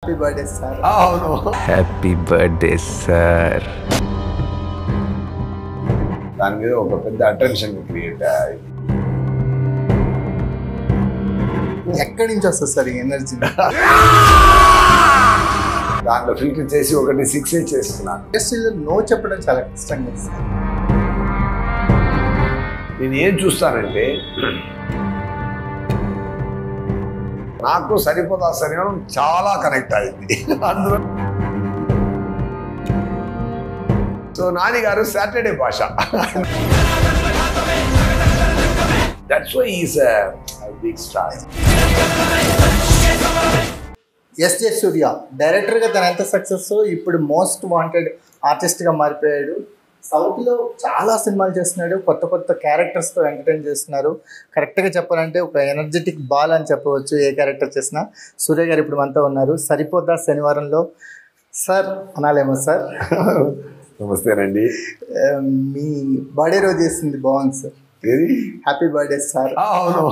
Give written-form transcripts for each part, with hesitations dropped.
Happy birthday sir. అవును, happy birthday sir. దాని మీద ఒక పెద్ద అటెన్షన్ క్రియేట్ అయింది. ఎక్కడి నుంచి వస్తుంది సార్ ఈ ఎనర్జీ? దాంట్లో ఫిల్టర్ చేసి ఒకటి 6 చేస్తున్నాను. ఇండస్ట్రీలో నో చెప్పడం చాలా కష్టం కదా సార్. నేను ఏం చూస్తానంటే, నాకు సరిపోదా శనివారం చాలా కనెక్ట్ అయింది అందులో. సో నాని గారు సాటర్డే భాష, that's why is big star. SJ Surya డైరెక్టర్గా తను ఎంత సక్సెస్, ఇప్పుడు మోస్ట్ వాంటెడ్ ఆర్టిస్ట్గా మారిపోయాడు. సౌత్లో చాలా సినిమాలు చేస్తున్నాడు, కొత్త కొత్త క్యారెక్టర్స్తో ఎంటర్టైన్ చేస్తున్నారు. కరెక్ట్గా చెప్పాలంటే ఒక ఎనర్జెటిక్ బాల్ అని చెప్పవచ్చు. ఏ క్యారెక్టర్ చేసినా. సూర్య గారు ఇప్పుడు మనతో ఉన్నారు. సరిపోదా శనివారంలో సార్ అనాలేమో సార్. నమస్తేనండి. మీ బర్త్డే రోజు చేసింది బాగుంది సార్. ఏది హ్యాపీ బర్త్డే సార్. అవును,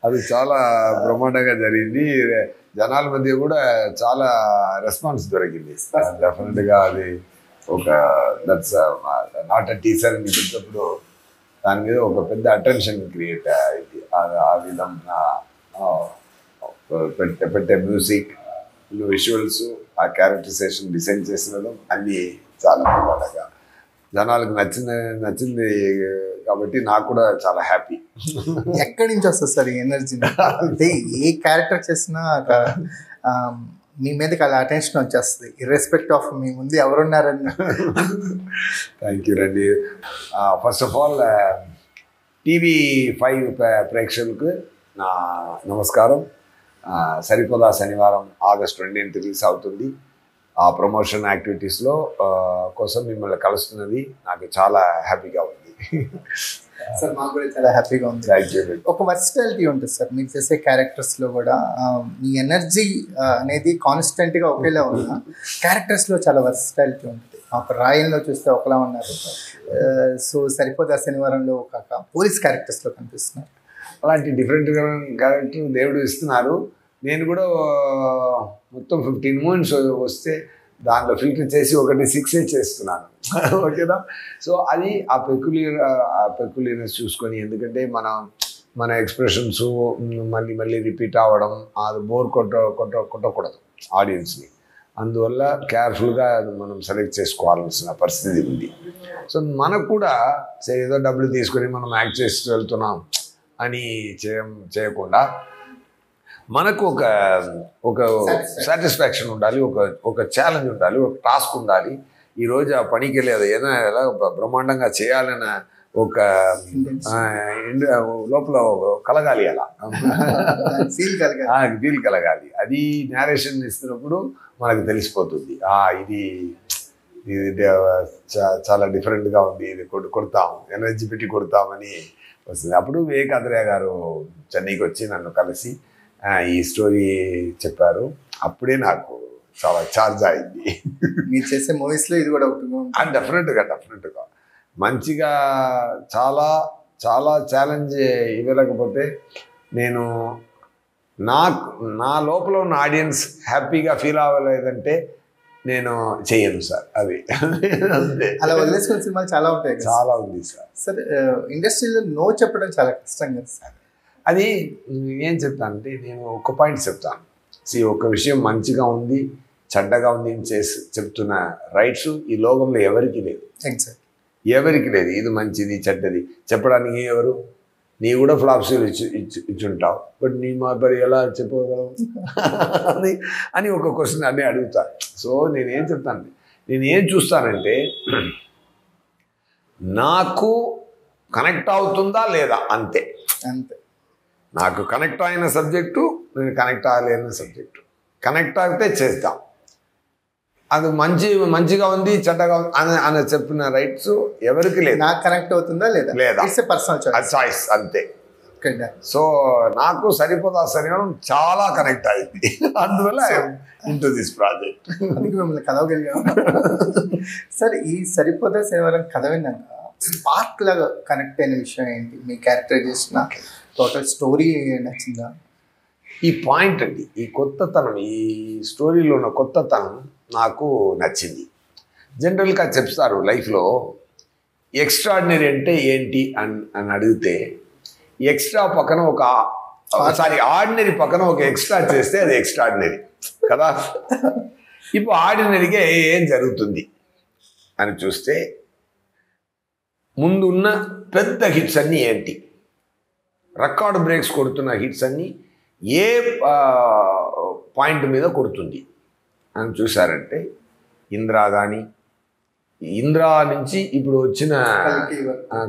అది చాలా బ్రహ్మాండంగా జరిగింది. జనాల మధ్య కూడా చాలా రెస్పాన్స్ దొరికింది. డెఫినెట్గా అది ఒక దట్స్ నాట్ అ టీచర్ అని చెప్పినప్పుడు దాని మీద ఒక పెద్ద అటెన్షన్ క్రియేట్ అయింది. ఆ విధంగా పెట్టే మ్యూజిక్, విజువల్స్, ఆ క్యారెక్టరైజేషన్ డిజైన్ చేసినడం అన్నీ చాలా బాగా జనాలకు నచ్చింది కాబట్టి నాకు కూడా చాలా హ్యాపీ. ఎక్కడి నుంచి వస్తుంది సార్ ఈ ఎనర్జీ? అంటే ఏ క్యారెక్టర్ చేసినా మీ మీదకి అలా అటెన్షన్ వచ్చేస్తుంది, ఇర్రెస్పెక్ట్ ఆఫ్ మీ ముందు ఎవరున్నారని. థ్యాంక్ యూ రండి. ఫస్ట్ ఆఫ్ ఆల్ TV5 ప్రేక్షకులకు నా నమస్కారం. సరిపోదా శనివారం ఆగస్ట్ 20 రిలీజ్ అవుతుంది. ఆ ప్రమోషన్ యాక్టివిటీస్లో కోసం మిమ్మల్ని కలుస్తున్నది నాకు చాలా హ్యాపీగా ఉంది. సార్ మాకు కూడా చాలా హ్యాపీగా ఉంది. Thank you. ఒక వర్సిటాలిటీ ఉంటుంది సార్ మీరు చేసే క్యారెక్టర్స్లో కూడా. మీ ఎనర్జీ అనేది కాన్స్టెంట్గా ఒకేలా ఉన్నా క్యారెక్టర్స్లో చాలా వర్సిటాలిటీ ఉంటుంది. ఒక రాయల్లో చూస్తే ఒకలా ఉన్నారు. సో సరిపోదా శనివారంలో ఒక పోలీస్ క్యారెక్టర్స్లో కనిపిస్తున్నారు. అలాంటి డిఫరెంట్ క్యారెక్టర్ దేవుడు ఇస్తున్నారు. నేను కూడా మొత్తం 15 మూవీస్ వస్తే దాంట్లో ఫిల్టర్ చేసి ఒకటి 6 చేస్తున్నాను. ఓకేనా? సో అది ఆ పెక్యులియర్నెస్ చూసుకొని, ఎందుకంటే మన ఎక్స్ప్రెషన్స్ మళ్ళీ రిపీట్ అవ్వడం, అది బోర్ కొట్టకూడదు ఆడియన్స్ని. అందువల్ల కేర్ఫుల్గా మనం సెలెక్ట్ చేసుకోవాల్సిన పరిస్థితి ఉంది. సో మనకు కూడా ఏదో డబ్బులు తీసుకొని మనం యాక్ట్ చేసి వెళ్తున్నాం అని చేయకుండా మనకు ఒక సాటిస్ఫాక్షన్ ఉండాలి, ఒక ఛాలెంజ్ ఉండాలి, ఒక టాస్క్ ఉండాలి. ఈరోజు ఆ పనికి వెళ్ళేది ఏదైనా ఎలా బ్రహ్మాండంగా చేయాలన్న ఒక లోపల కలగాలి, అలా ఫీల్ కలగాలి. అది నేరేషన్ ఇస్తున్నప్పుడు మనకు తెలిసిపోతుంది, ఇది చాలా డిఫరెంట్గా ఉంది, ఇది కొడతాం, ఎనర్జీ పెట్టి కొడతామని వస్తుంది. అప్పుడు వివేక్ ఆత్రేయ గారు చెన్నైకి వచ్చి నన్ను కలిసి ఈ స్టోరీ చెప్పారు. అప్పుడే నాకు చాలా ఛార్జ్ అయింది. మీరు చేసే మూవీస్లో ఇది కూడా ఒకటి డెఫినెట్గా మంచిగా చాలా చాలా ఛాలెంజ్ ఇవ్వలేకపోతే నేను నా లోపల ఉన్న ఆడియన్స్ హ్యాపీగా ఫీల్ అవ్వలేదంటే నేను చెయ్యను సార్. అది అంతే. అలా వదిలేసుకున్న సినిమాలు చాలా ఉంటాయి. చాలా ఉంది సార్. సార్ ఇండస్ట్రీలో నో చెప్పడం చాలా కష్టం కదా సార్. అది ఏం చెప్తానంటే, నేను ఒక పాయింట్ చెప్తాను. ఒక విషయం మంచిగా ఉంది, చెడ్డగా ఉంది అని చెప్తున్న రైట్స్ ఈ లోకంలో ఎవరికి లేదు. ఎవరికి లేదు. ఇది మంచిది చెడ్డది చెప్పడానికి ఎవరు? నీ కూడా ఫ్లాప్సీలు ఇచ్చుంటావు, బట్ నీ మరి ఎలా చెప్పగలవు అని ఒక క్వశ్చన్ అన్నీ అడుగుతా. సో నేనేం చెప్తాను, నేనేం చూస్తానంటే, నాకు కనెక్ట్ అవుతుందా లేదా అంతే. నాకు కనెక్ట్ అయిన సబ్జెక్టు, నేను కనెక్ట్ అవ్వలేని సబ్జెక్టు. కనెక్ట్ అయితే చేద్దాం. అది మంచిగా ఉంది, చెడ్డగా ఉంది అని చెప్పిన రైట్స్ ఎవరికి లేదు. నాకు కనెక్ట్ అవుతుందా లేదా పర్సనల్ చాయిస్ అంతే. సో నాకు సరిపోదా శనివారం చాలా కనెక్ట్ అయింది. అందువల్ల ఇంటూ దిస్ ప్రాజెక్ట్. అందుకే మిమ్మల్ని కలవగలిగాం. సార్ ఈ సరిపోదా శనివారం కథ విన్నాక స్పార్క్ లాగా కనెక్ట్ అయిన విషయం ఏంటి? మీ క్యారెక్టరైజేషన్, టోటల్ స్టోరీ నచ్చిందా? ఈ పాయింట్ అండి, ఈ కొత్తతనం, ఈ స్టోరీలో ఉన్న కొత్తతనం నాకు నచ్చింది. జనరల్గా చెప్తారు లైఫ్లో ఎక్స్ట్రాడినరీ అంటే ఏంటి అని అడిగితే, ఎక్స్ట్రా పక్కన ఆర్డినరీ పక్కన ఒక ఎక్స్ట్రా చేస్తే అది ఎక్స్ట్రాడినరీ కదా. ఇప్పుడు ఆర్డినరీగా ఏం జరుగుతుంది అని చూస్తే, ముందు ఉన్న పెద్ద హిట్స్ అన్నీ ఏంటి, రికార్డ్ బ్రేక్స్ కొడుతున్న హిట్స్ అన్నీ ఏ పాయింట్ మీద కొడుతుంది అని చూసారంటే, ఇంద్రా కానీ, ఇంద్రా నుంచి ఇప్పుడు వచ్చిన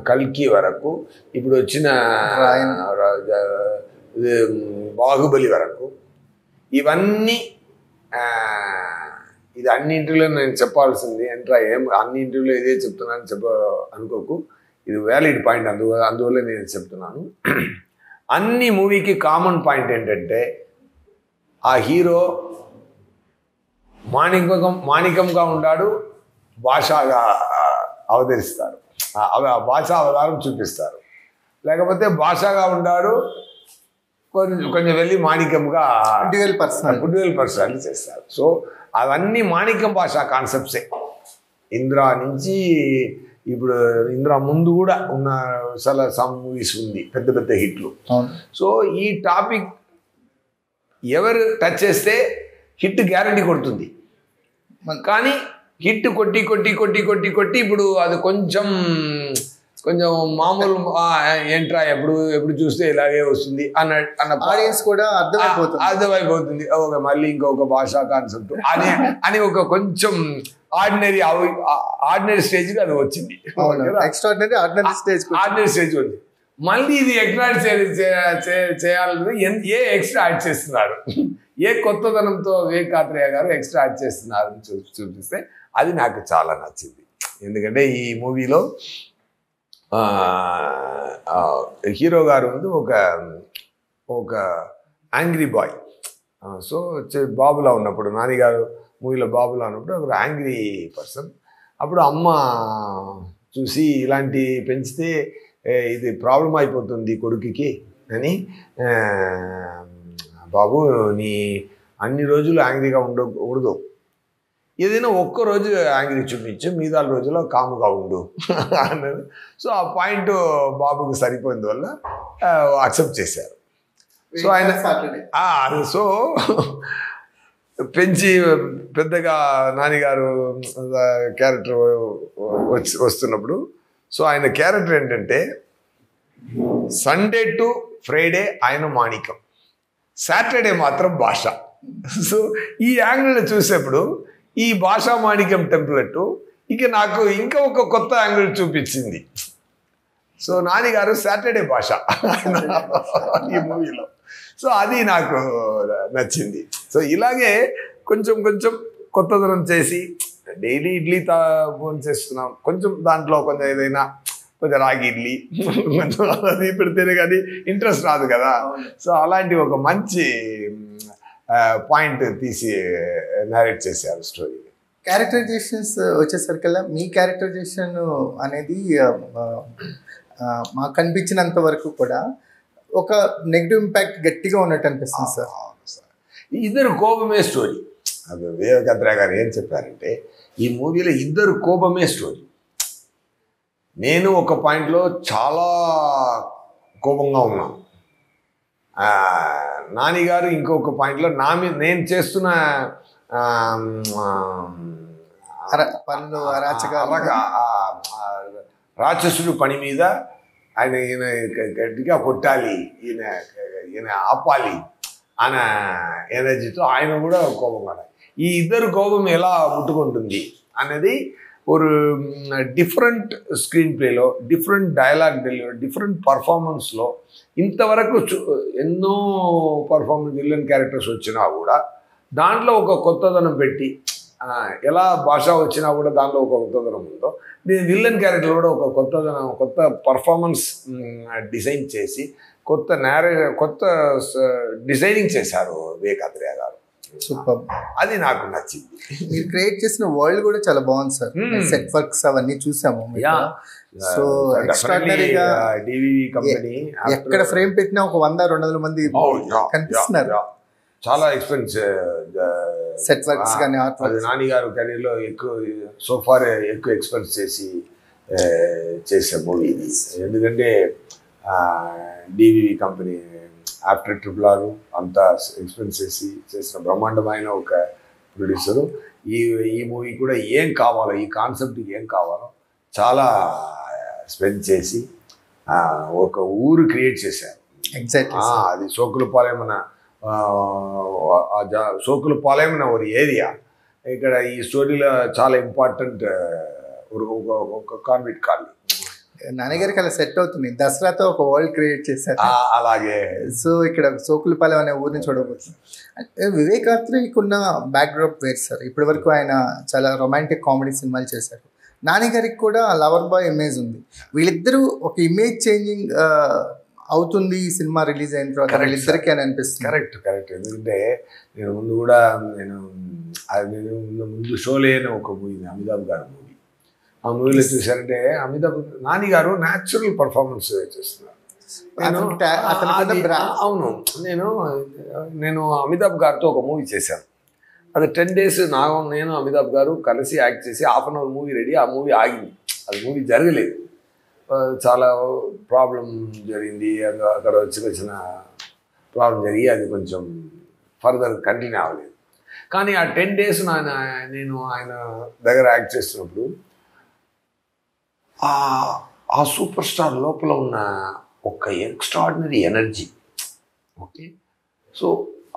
కల్కి వరకు, ఇప్పుడు వచ్చిన బాహుబలి వరకు, ఇవన్నీ ఇది అన్నింటిలో నేను చెప్పాల్సింది ఎంట్రా, అన్నింటిలో ఇదే చెప్తున్నాను అనుకోకు, ఇది వ్యాలిడ్ పాయింట్, అందువల్ల నేను చెప్తున్నాను. అన్ని మూవీకి కామన్ పాయింట్ ఏంటంటే, ఆ హీరో మాణికంగా ఉంటాడు, భాషగా అవతరిస్తారు, భాషా అవతారం చూపిస్తారు. లేకపోతే భాషగా ఉంటాడు, కొంచెం వెళ్ళి మాణిక్యంగా డ్యూయల్ పర్సనాలిటీ చేస్తారు. సో అవన్నీ మాణిక్యం భాష కాన్సెప్ట్సే. ఇంద్రా నుంచి ఇప్పుడు ఇంద్రా ముందు కూడా ఉన్న సమ్ మూవీస్ ఉంది, పెద్ద పెద్ద హిట్లు. సో ఈ టాపిక్ ఎవరు టచ్ చేస్తే హిట్ గ్యారంటీ కొడుతుంది. కానీ హిట్ కొట్టి ఇప్పుడు అది కొంచెం మామూలు ఏంట్రా ఎప్పుడు చూస్తే ఇలాగే వస్తుంది అన్న ఆడియన్స్ కూడా అర్థమైపోతుంది. ఓకే, మళ్ళీ ఇంకొక భాషా కాన్సెప్ట్ అని ఒక కొంచెం ఆర్డినరీ స్టేజ్కి అది వచ్చింది. ఆర్డినరీ స్టేజ్ ఉంది. మళ్ళీ ఇది ఎక్స్ట్రాడినరీ చేయాలని ఏ ఎక్స్ట్రా యాడ్ చేస్తున్నారు, ఏ కొత్తదనంతో వివేకాత్రేయ గారు ఎక్స్ట్రా యాడ్ చేస్తున్నారు చూపిస్తే అది నాకు చాలా నచ్చింది. ఎందుకంటే ఈ మూవీలో హీరో గారు ఉంది ఒక యాంగ్రీ బాయ్. సో బాబులా ఉన్నప్పుడు, నానిగారు మూవీలో బాబులా ఉన్నప్పుడు ఒక యాంగ్రీ పర్సన్. అప్పుడు అమ్మ చూసి ఇలాంటి పెంచితే ఇది ప్రాబ్లం అయిపోతుంది కొడుకుకి అని, బాబు నీ అన్ని రోజులు యాంగ్రీగా ఉండకూడదు, ఏదైనా ఒక్కరోజు యాంగ్రీ చూపించు, మిగతా రోజుల్లో కాముగా ఉండు అన్నారు. సో ఆ పాయింట్ బాబుకి సరిపోయిన వల్ల అక్సెప్ట్ చేశారు. సో ఆయన సో పెంచి పెద్దగా నానిగారు క్యారెక్టర్ వస్తున్నప్పుడు, సో ఆయన క్యారెక్టర్ ఏంటంటే సండే టు ఫ్రైడే ఆయన మాణిక్యం, సాటర్డే మాత్రం భాష. సో ఈ యాంగిల్ చూసేప్పుడు ఈ భాషా మాణిక్యం టెంప్లెట్ ఇక నాకు ఇంకా ఒక కొత్త యాంగిల్ చూపించింది. సో నానిగారు సాటర్డే భాష ఈ మూవీలో. సో అది నాకు నచ్చింది. సో ఇలాగే కొంచెం కొత్తదనం చేసి, డైలీ ఇడ్లీ ఫోన్ చేస్తున్నాం, కొంచెం దాంట్లో కొంచెం ఏదైనా కొంచెం రాగి ఇడ్లీ కొంచెం అది పెడితేనే కానీ ఇంట్రెస్ట్ రాదు కదా. సో అలాంటి ఒక మంచి పాయింట్ తీసి narrate చేశారు స్టోరీ. క్యారెక్టరైజేషన్స్ వచ్చేసరికల్లా మీ క్యారెక్టరైజేషన్ అనేది మాకు కనిపించినంత వరకు కూడా ఒక నెగిటివ్ ఇంపాక్ట్ గట్టిగా ఉన్నట్టు అనిపిస్తుంది సార్. ఇద్దరు కోపమే స్టోరీ. అది వివేకాత్రేయ గారు ఏం చెప్పారంటే, ఈ మూవీలో ఇద్దరు కోపమే స్టోరీ. నేను ఒక పాయింట్లో చాలా కోపంగా ఉన్నాను, నానిగారు ఇంకొక పాయింట్లో నేను చేస్తున్న రాక్షసుడు పని మీద ఈయన గట్టిగా కొట్టాలి, ఈయన ఆపాలి అన్న ఎనర్జీతో ఆయన కూడా కోపం. ఈ ఇద్దరు కోపం ఎలా ముట్టుకుంటుంది అనేది ஒரு డిఫరెంట్ స్క్రీన్ ప్లేలో, డిఫరెంట్ డైలాగ్ డెలివరీ, డిఫరెంట్ పర్ఫార్మెన్స్లో ఇంతవరకు ఎన్నో పర్ఫార్మెన్స్ విలన్ క్యారెక్టర్స్ వచ్చినా కూడా దాంట్లో ఒక కొత్తదనం పెట్టి, ఎలా భాష వచ్చినా కూడా దాంట్లో ఒక కొత్తదనం ఉందో, దీని విలన్ క్యారెక్టర్ కూడా ఒక కొత్తదనం, కొత్త పర్ఫార్మెన్స్ డిజైన్ చేసి కొత్త డిజైనింగ్ చేశారు వివేకాత్రేయ గారు. సూపర్. అది నాకు నచ్చింది. మీరు క్రియేట్ చేసిన వరల్డ్ కూడా చాలా బాగుంది సార్. సెట్ వర్క్స్ అవన్నీ చూసాము. సో ఎక్స్ట్రాడినరీగా డివివి కంపెనీ ఎక్కడ ఫ్రేమ్ పెట్టినా ఒక 100-200 మంది కనిపిస్తున్నారు. చాలా ఎక్స్పెన్సివ్ సెట్ వర్క్స్ కానీ అది నాని గారు కెరీర్లో ఎక్కువ సోఫార్ ఎక్కువ ఎక్స్పెన్స్ చేసే మూవీ ఇది. ఎందుకంటే డివివి కంపెనీ ఆఫ్టర్ RRR అంతా ఎక్స్పెన్స్ చేసిన బ్రహ్మాండమైన ఒక ప్రొడ్యూసరు. ఈ మూవీ కూడా ఏం కావాలో, ఈ కాన్సెప్ట్కి ఏం కావాలో చాలా స్పెండ్ చేసి ఒక ఊరు క్రియేట్ చేశారు. అది సోకులపాలెం ఒక ఏరియా. ఇక్కడ ఈ స్టోరీలో చాలా ఇంపార్టెంట్ ఒక కాన్వెంట్ కాలనీ. నాన్నగారికి అలా సెట్ అవుతుంది. దసరాతో ఒక వరల్డ్ క్రియేట్ చేశారు. అలాగే సో ఇక్కడ సోకులపాలెం అనే ఊరిని చూడబోతుంది. వివేకాత్రికున్న బ్యాక్డ్రాప్ వేరు సార్. ఇప్పటి వరకు ఆయన చాలా రొమాంటిక్ కామెడీ సినిమాలు చేశారు. నాన్నగారికి కూడా లవర్ బాయ్ ఇమేజ్ ఉంది. వీళ్ళిద్దరూ ఒక ఇమేజ్ చేంజింగ్ అవుతుంది ఈ సినిమా రిలీజ్ అయిన తర్వాత వీళ్ళిద్దరికి అని అనిపిస్తుంది. కరెక్ట్. ఎందుకంటే నేను ముందు కూడా ముందు షోలే అని ఒక మూవీ, అమితాబ్ గారి మూవీ. ఆ మూవీలో చూసారంటే నాని గారు న్యాచురల్ పర్ఫార్మెన్స్ చేస్తున్నారు. అవును, నేను అమితాబ్ గారితో ఒక మూవీ చేశాను. అది 10 days నేను అమితాబ్ గారు కలిసి యాక్ట్ చేసి ½ an hour మూవీ రెడీ. ఆ మూవీ ఆగింది, అది మూవీ జరగలేదు. చాలా ప్రాబ్లం జరిగింది, అక్కడ చిన్న ప్రాబ్లం జరిగి అది కొంచెం ఫర్దర్ కంటిన్యూ అవ్వలేదు. కానీ ఆ 10 days నేను ఆయన దగ్గర యాక్ట్ చేస్తున్నప్పుడు ఆ సూపర్ స్టార్ లోపల ఉన్న ఒక ఎక్స్ట్రాడినరీ ఎనర్జీ. ఓకే, సో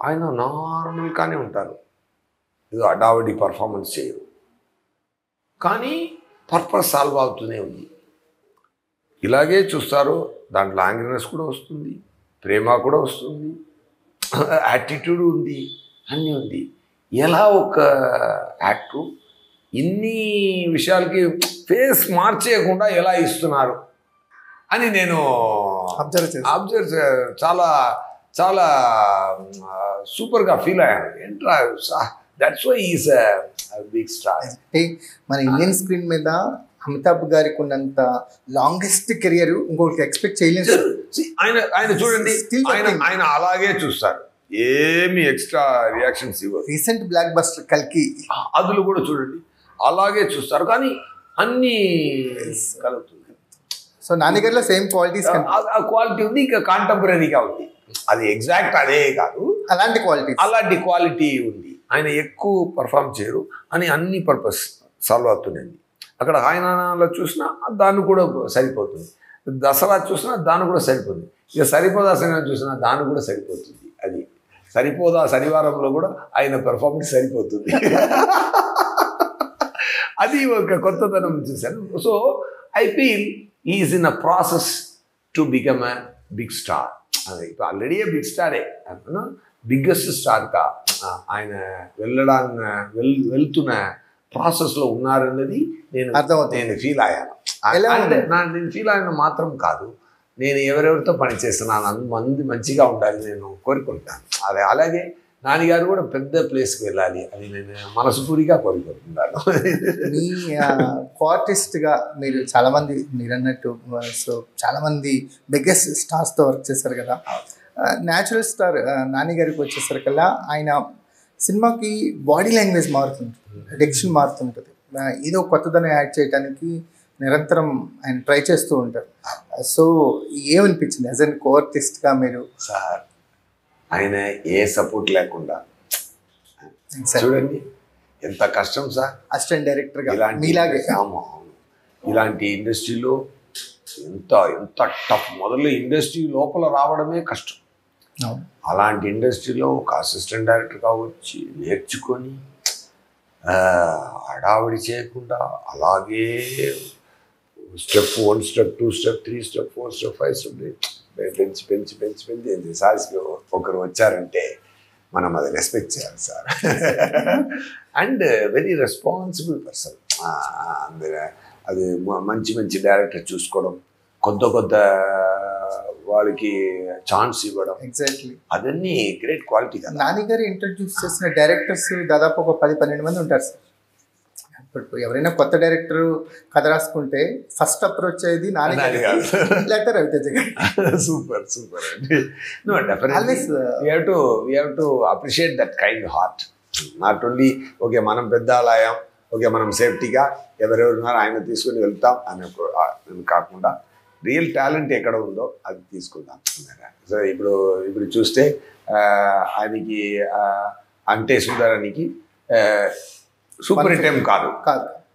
ఆయన నార్మల్గానే ఉంటారు, ఏదో అడావడి పర్ఫార్మెన్స్ చేయరు, కానీ పర్పస్ సాల్వ్ అవుతూనే ఉంది. ఇలాగే చూస్తారు, దాంట్లో యాంగ్రీనెస్ కూడా వస్తుంది, ప్రేమ కూడా వస్తుంది, యాటిట్యూడ్ ఉంది, అన్నీ ఉంది. ఎలా ఒక యాక్టర్ ఇన్ని విషయాలకి ఫేస్ మార్చేయకుండా ఎలా ఇస్తున్నారు అని నేను అబ్జర్వ్ చాలా చాలా సూపర్గా ఫీల్ అయ్యాను. ఏంట్రా, that's why is big star. మన ఇండియన్ స్క్రీన్ మీద అమితాబ్ గారికి ఉన్నంత లాంగెస్ట్ కెరియర్ ఇంకొకటి ఎక్స్పెక్ట్ చేయలేదు. ఆయన చూడండి, ఆయన అలాగే చూస్తారు, ఏమి ఎక్స్ట్రా రియాక్షన్స్ ఇవ్వరు. రీసెంట్ బ్లాక్ బస్టర్ కల్కి అదులు కూడా చూడండి, అలాగే చూస్తారు, కానీ అన్ని కలుగుతుంది. సో నాన్నగారిలో సేమ్ క్వాలిటీస్, ఆ క్వాలిటీ ఉంది, ఇంకా కాంటెంపరీగా ఉంది. అది ఎగ్జాక్ట్ అదే కాదు, అలాంటి క్వాలిటీ ఉంది. ఆయన ఎక్కువ పర్ఫామ్ చేయరు అని అన్ని పర్పస్ సాల్వ్ అవుతుంది. అక్కడ ఆయనలో చూసినా దాన్ని కూడా సరిపోతుంది, దసరా చూసినా దాన్ని కూడా సరిపోతుంది, ఇక సరిపోదా సినిమా చూసినా దాన్ని కూడా సరిపోతుంది. అది సరిపోదా శనివారంలో కూడా ఆయన పెర్ఫార్మెన్స్ సరిపోతుంది. అది ఒక కొత్తదనం చూశాను. So I feel is in a process to become a big star. అది ఇప్పుడు ఆల్రెడీ బిగ్ స్టారే, బిగ్గెస్ట్ స్టార్గా ఆయన వెళ్తున్న ప్రాసెస్లో ఉన్నారన్నది నేను ఫీల్ అయ్యాను. నేను ఫీల్ అయిన మాత్రం కాదు, నేను ఎవరెవరితో పనిచేస్తున్నాను మంది మంచిగా ఉండాలి నేను కోరుకుంటాను. అలాగే నాన్నగారు కూడా పెద్ద ప్లేస్కి వెళ్ళాలి అని నేను మనస్ఫూర్తిగా కోరుకుంటున్నాను. మీ ఆర్టిస్ట్గా మీరు చాలామంది, మీరు అన్నట్టు సో చాలామంది బిగ్గెస్ట్ స్టార్స్తో వర్క్ చేశారు కదా. న్యాచురల్ స్టార్ నాన్నగారికి వచ్చేసరికల్లా ఆయన సినిమాకి బాడీ లాంగ్వేజ్ మారుతుంటుంది, డిక్షన్ మారుతుంటుంది, ఏదో కొత్తదనం యాడ్ చేయడానికి నిరంతరం ఆయన ట్రై చేస్తూ ఉంటారు. సో ఏమనిపించింది యాజ్ అన్ కో-ఆర్టిస్ట్గా మీరు? సార్, ఆయన ఏ సపోర్ట్ లేకుండా చూడండి ఎంత కష్టం సార్. అసిస్టెంట్ డైరెక్టర్గా ఇలాంటి ఇలాంటి ఇండస్ట్రీలో ఎంత టఫ్. మొదలు ఇండస్ట్రీ లోపల రావడమే కష్టం. అలాంటి ఇండస్ట్రీలో ఒక అసిస్టెంట్ డైరెక్టర్గా వచ్చి నేర్చుకొని హడావిడి చేయకుండా అలాగే step 1 step 2 step 3 step 4 step 5 step పెంచి సార్స్కి ఒకరు వచ్చారంటే మనం అది రెస్పెక్ట్ చేయాలి sir. And very responsible person. అది మంచి డైరెక్టర్ చూసుకోవడం, కొత్త కొత్త వాళ్ళకి ఛాన్స్ ఇవ్వడం, ఎగ్జాక్ట్లీ అవన్నీ గ్రేట్ క్వాలిటీ కదా. నాని గారు ఇంట్రడ్యూస్ చేసిన డైరెక్టర్స్ దాదాపు ఒక 10-12 మంది ఉంటారు సార్. ఇప్పుడు ఎవరైనా కొత్త డైరెక్టర్ కథ రాసుకుంటే ఫస్ట్ అప్రోచ్ అయ్యేది నాని గారు లేకపోతే రవితేజ గారు. సూపర్ అండి. No definitely we have to appreciate that kind of heart. Not only okay మనం పెద్ద ఆలయం, ఓకే మనం సేఫ్టీగా ఎవరెవరున్నారో ఆయన తీసుకుని వెళ్తాం అని కాకుండా రియల్ టాలెంట్ ఎక్కడ ఉందో అది తీసుకుందాం. సో ఇప్పుడు చూస్తే ఆయనకి అంటే సుందరానికి సూపర్ హిట్ ఏం కాదు,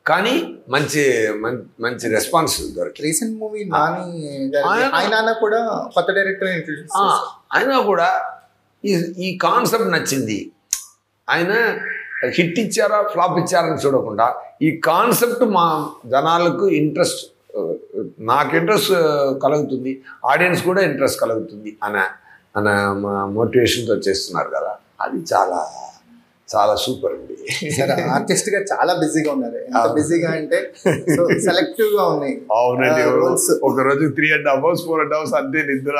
కానీ మంచి రెస్పాన్స్ దొరికింది. రీసెంట్ మూవీ నాని ఆయన కూడా కొత్త డైరెక్టర్ ఇంట్రడ్యూస్ ఆయన కూడా ఈ కాన్సెప్ట్ నచ్చింది. ఆయన హిట్ ఇచ్చారా ఫ్లాప్ ఇచ్చారని చూడకుండా ఈ కాన్సెప్ట్ మా జనాలకు ఇంట్రెస్ట్, నాకు ఇంట్రెస్ట్ కలుగుతుంది, ఆడియన్స్ కూడా ఇంట్రెస్ట్ కలుగుతుంది అన్న మోటివేషన్తో చేస్తున్నారు కదా. అది చాలా చాలా సూపర్ అండి. సార్ ఆర్టిస్ట్ గా చాలా బిజీగా ఉన్నారు. ఎంత బిజీగా అంటే సెలెక్టివ్ గా ఉన్నాయి. అవునండి. ఒక రోజు 3.5 hours 4.5 hours అంతే నిద్ర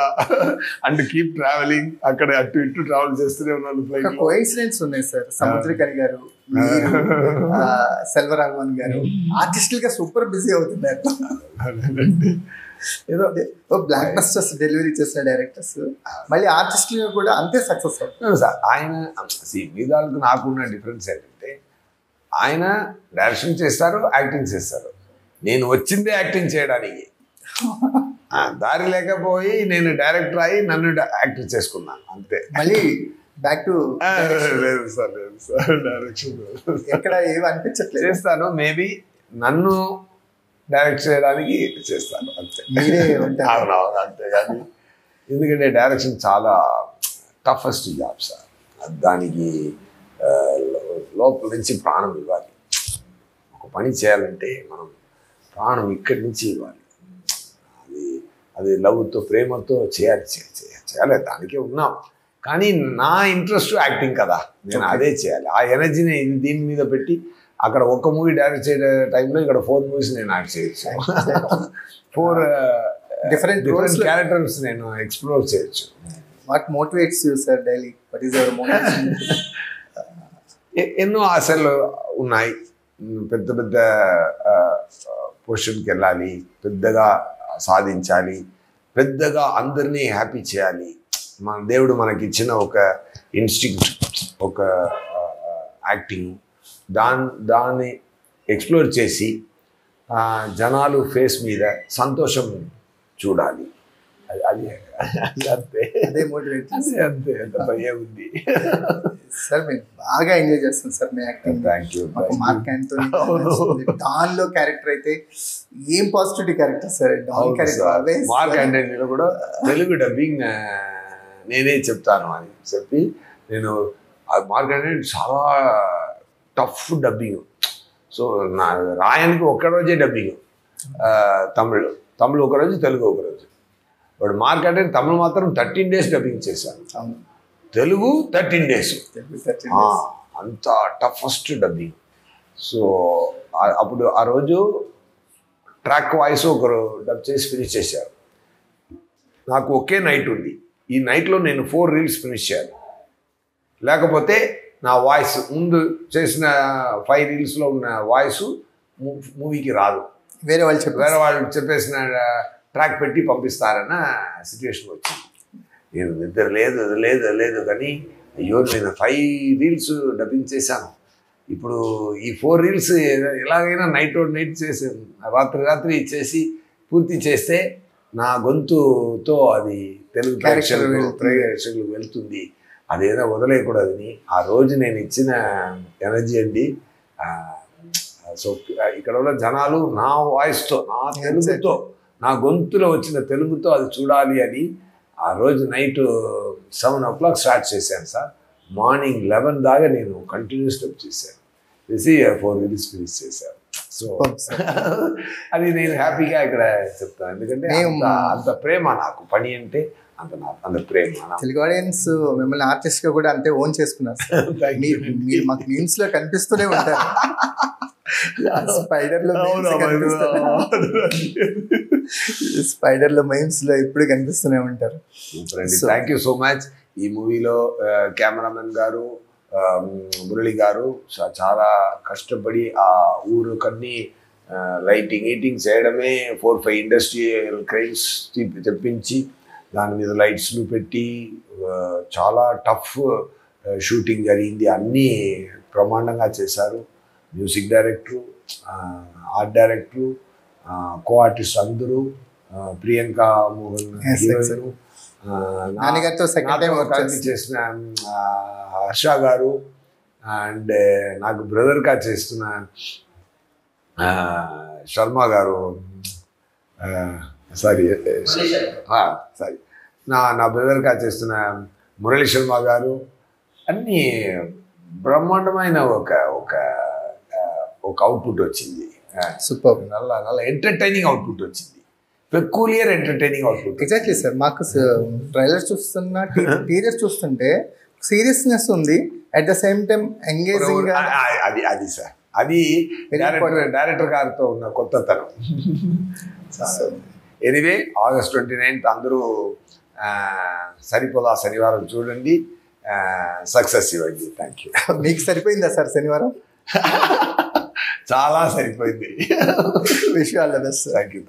అండ్ కీప్ ట్రావెలింగ్, అక్కడ అటు ఇటు ట్రావెల్ చేస్తూనే ఉన్నాను. కోఇన్సిడెన్స్ ఉన్నాయి సార్. సముద్రకని గారు, సెల్వరాఘవన్ గారు ఆర్టిస్టులుగా సూపర్ బిజీ అవుతున్నారు. ఏదో బ్లాక్ బస్టర్స్ డెలివరీ చేసిన డైరెక్టర్స్ మళ్ళీ ఆర్టిస్టులుగా కూడా అంతే సక్సెస్ అవుతున్నారు సార్. ఆయన మీదాలకు నాకున్న డిఫరెన్స్ ఏంటంటే ఆయన డైరెక్షన్ చేస్తారు, యాక్టింగ్ చేస్తారు. నేను వచ్చిందే యాక్టింగ్ చేయడానికి, దారి లేకపోయి నేను డైరెక్టర్ అయ్యి నన్ను యాక్టర్ చేసుకున్నాను అంతే. మళ్ళీ బ్యాక్ టు లేదు సార్ డైరెక్షన్ ఎక్కడ ఏమి అనిపించట్లేదు. చేస్తాను, మేబీ నన్ను డైరెక్ట్ చేయడానికి చేస్తాను అంతే. అవునవును అంతే. కానీ ఎందుకంటే డైరెక్షన్ చాలా టఫెస్ట్ జాబ్ సార్. దానికి లోపల నుంచి ప్రాణం ఇవ్వాలి. ఒక పని చేయాలంటే మనం ప్రాణం ఇక్కడి నుంచి ఇవ్వాలి. అది లవ్తో ప్రేమతో చేయాలి. దానికే ఉన్నాం. కానీ నా ఇంట్రెస్ట్ యాక్టింగ్ కదా, నేను అదే చేయాలి. ఆ ఎనర్జీని దీని మీద పెట్టి అక్కడ ఒక మూవీ డైరెక్ట్ చేసే టైంలో ఇక్కడ 4 movies నేను యాక్ట్ చేయొచ్చు. 4 డిఫరెంట్ క్యారెక్టర్స్ నేను ఎక్స్ప్లోర్ చేయొచ్చు. What motivates you sir daily? What is your motivation? ఎన్నో ఆశలు ఉన్నాయి. పెద్ద పెద్ద పొజిషన్కి వెళ్ళాలి, పెద్దగా సాధించాలి, పెద్దగా అందరినీ హ్యాపీ చేయాలి. మన దేవుడు మనకి ఇచ్చిన ఒక ఇన్స్టింక్ట్, ఒక యాక్టింగ్, దాన్ని ఎక్స్ప్లోర్ చేసి జనాలు ఫేస్ మీద సంతోషం చూడాలి. అది అంతే, అదే మోటివేట్ అంతే. ఏముంది సార్, మేము బాగా ఎంజాయ్ చేస్తాం సార్ మీ యాక్టింగ్. Thank you. మార్క్ యాంటోనీ డాన్లో క్యారెక్టర్ అయితే ఏం positivity character sir. Don character Mark యాంటోనీలో కూడా తెలుగు డబ్బింగ్ నేనే చెప్తాను అని చెప్పి నేను మార్క్ యాంటోనీ చాలా టఫ్ డబ్బింగ్. సో నా రాయనికి ఒక్కరోజే డబ్బింగ్, తమిళ్ ఒకరోజు, తెలుగు ఒకరోజు. బట్ మార్క్ అంటే తమిళ్ మాత్రం 13 days డబ్బింగ్ చేశాను, తెలుగు 13 days. అంత టఫెస్ట్ డబ్బింగ్. సో అప్పుడు ఆ రోజు ట్రాక్ వాయిస్ ఒకరు డబ్ చేసి ఫినిష్ చేశారు. నాకు ఒకే నైట్ ఉంది. ఈ నైట్లో నేను 4 reels ఫినిష్ చేయాలి. లేకపోతే నా వాయిస్ ముందు చేసిన 5 reelsలో ఉన్న వాయిస్ మూవీకి రాదు. వేరే వాళ్ళు చెప్పేసిన ట్రాక్ పెట్టి పంపిస్తారన్న సిచ్యువేషన్ వచ్చింది. నేను నిద్ర లేదు కానీ అయ్యో నేను 5 reels డబ్బింగ్ చేశాను. ఇప్పుడు ఈ 4 reels ఎలాగైనా నైట్ చేసాను, రాత్రి చేసి పూర్తి చేస్తే నా గొంతుతో అది తెలుగు ప్రేక్షకులకు వెళ్తుంది. అదేదో వదిలేయకూడదని ఆ రోజు నేను ఇచ్చిన ఎనర్జీ అండి. సో ఇక్కడ ఉన్న జనాలు నా వాయిస్తో, నా తెలుగుతో, నా గొంతులో వచ్చిన తెలుగుతో అది చూడాలి అని ఆ రోజు నైట్ 7 o'clock స్టార్ట్ చేశాను సార్. మార్నింగ్ 11 దాకా నేను కంటిన్యూస్ డబ్ చేశాను. చేసి 4 reels ఫినిష్ చేశాను. సో అది నేను హ్యాపీగా ఇక్కడ చెప్తాను. ఎందుకంటే అంత ప్రేమ నాకు పని అంటే, అంత ప్రేమ. తెలుగు ఆడియన్స్ మిమ్మల్ని ఆర్టిస్ట్ గా కూడా అంతే ఓన్ చేసుకున్నారు. మీరు మాకు మీమ్స్ లో కనిపిస్తూనే ఉంటారు. స్పైడర్ లో స్పైడర్లో మైమ్స్లో ఎప్పుడు కనిపిస్తూనే ఉంటారు. Thank you so much. ఈ మూవీలో కెమెరామెన్ గారు మురళి గారు చాలా కష్టపడి ఆ ఊరు కన్నీ లైటింగ్ చేయడమే 4-5 ఇండస్ట్రియల్ క్రైమ్స్ తెప్పించి దాని మీద లైట్స్లు పెట్టి చాలా టఫ్ షూటింగ్ జరిగింది. అన్నీ బ్రహ్మాండంగా చేశారు. Music director, art director, co artist అందరూ, ప్రియాంక మోహన్ హీరోయిన్, చేసిన హర్ష గారు, అండ్ నాకు బ్రదర్గా చేస్తున్న శర్మ గారు, సారీ నా బ్రదర్గా చేస్తున్న మురళీ శర్మ గారు, అన్నీ బ్రహ్మాండమైన ఒక అవుట్పుట్ వచ్చింది. సూపర్. నల్ల ఎంటర్టైనింగ్ అవుట్పుట్ వచ్చింది. Peculiar entertaining output. Exactly sir. మాకు ట్రైలర్ చూస్తున్నా టీజర్ చూస్తుంటే సీరియస్నెస్ ఉంది, at the same time engaging. అది సార్, అది డైరెక్టర్ గారితో ఉన్న కొత్తతనం. ఎనీవే, August 29th అందరూ సరిపోదా శనివారం చూడండి, సక్సెస్ ఇవ్వండి. Thank you. మీకు సరిపోయిందా సార్ శనివారం? చాలా సరిపోయింది. Wish you all the best. Thank you.